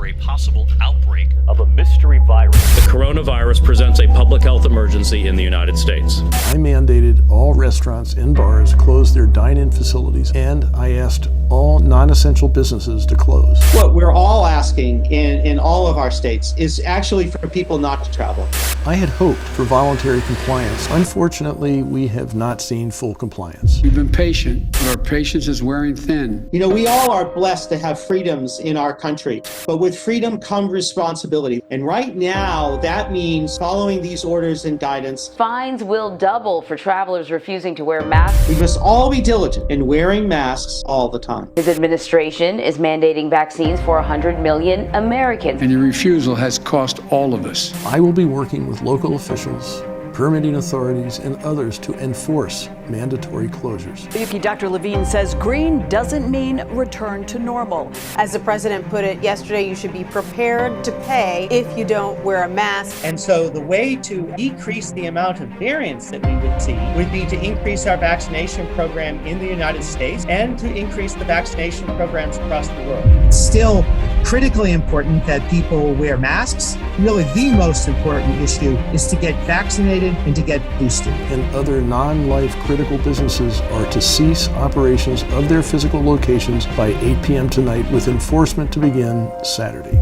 for a possible outbreak of a mystery virus. The coronavirus presents a public health emergency in the United States. I mandated all restaurants and bars close their dine-in facilities, and I asked all non-essential businesses to close. What we're all asking in all of our states is actually for people not to travel. I had hoped for voluntary compliance. Unfortunately, we have not seen full compliance. We've been patient, but our patience is wearing thin. You know, we all are blessed to have freedoms in our country, but with freedom comes responsibility. And right now, that means following these orders and guidance. Fines will double for travelers refusing to wear masks. We must all be diligent in wearing masks all the time. His administration is mandating vaccines for 100 million Americans. And your refusal has cost all of us. I will be working with local officials, permitting authorities, and others to enforce mandatory closures. WAFP Dr. Levine says green doesn't mean return to normal. As the president put it yesterday, you should be prepared to pay if you don't wear a mask. And so the way to decrease the amount of variants that we would see would be to increase our vaccination program in the United States and to increase the vaccination programs across the world. It's still critically important that people wear masks. Really, the most important issue is to get vaccinated and to get boosted. And other non-life critical businesses are to cease operations of their physical locations by 8 p.m. tonight, with enforcement to begin Saturday.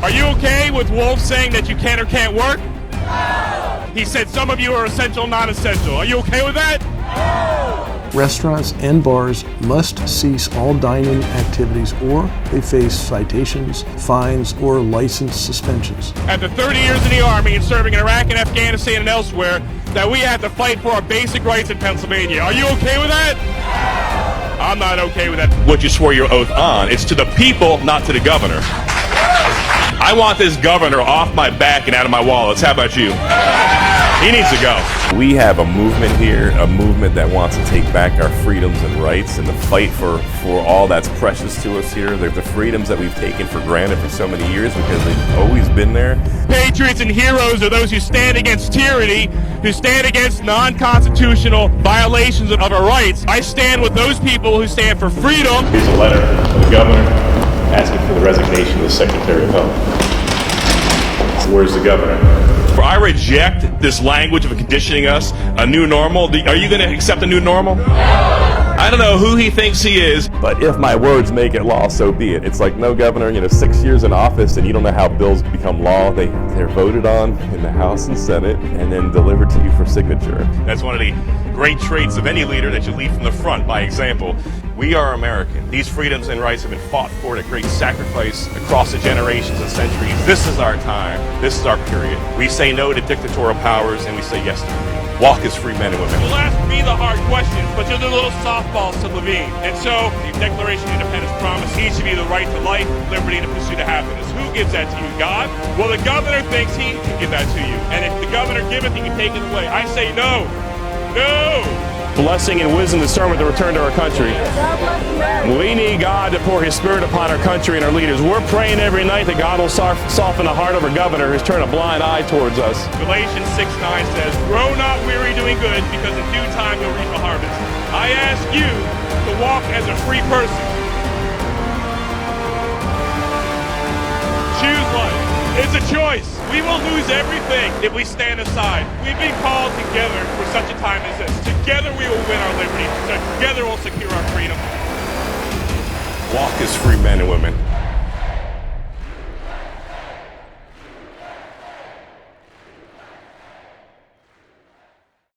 Are you okay with Wolf saying that you can or can't work? No! He said some of you are essential, non-essential. Are you okay with that? No! Restaurants and bars must cease all dine-in activities, or they face citations, fines, or license suspensions. After 30 years in the Army and serving in Iraq and Afghanistan and elsewhere, that we have to fight for our basic rights in Pennsylvania. Are you okay with that? I'm not okay with that. What you swore your oath on, it's to the people, not to the governor. I want this governor off my back and out of my wallets. How about you? He needs to go. We have a movement here, a movement that wants to take back our freedoms and rights and the fight for all that's precious to us here. They're the freedoms that we've taken for granted for so many years because they've always been there. Patriots and heroes are those who stand against tyranny, who stand against non-constitutional violations of our rights. I stand with those people who stand for freedom. Here's a letter from the governor asking for the resignation of the Secretary of Health. Where's the governor? I reject this language of conditioning us a new normal. Are you going to accept a new normal? I don't know who he thinks he is. But if my words make it law, so be it. It's like, no, Governor, 6 years in office and you don't know how bills become law. They're voted on in the House and Senate and then delivered to you for signature. That's one of the great traits of any leader, that you lead from the front by example. We are American. These freedoms and rights have been fought for at a great sacrifice across the generations and centuries. This is our time. This is our period. We say no to dictatorial powers and we say yes to freedom. Walk as free men and women. You'll ask me the hard questions, but you're the little softballs to Levine. And so the Declaration of Independence promised each of you the right to life, liberty, and the pursuit of happiness. Who gives that to you? God? Well, the governor thinks he can give that to you. And if the governor giveth, he can take it away. I say no. No! Blessing and wisdom and discernment to return to our country. We need God to pour His Spirit upon our country and our leaders. We're praying every night that God will soften the heart of our governor who's turned a blind eye towards us. Galatians 6:9 says, "Grow not weary doing good, because in due time you'll reap a harvest." I ask you to walk as a free person. Choose life. It's a choice. We will lose everything if we stand aside. We've been called together for such a time as this. Together we will win our liberty. Together we'll secure our freedom. Walk as free men and women.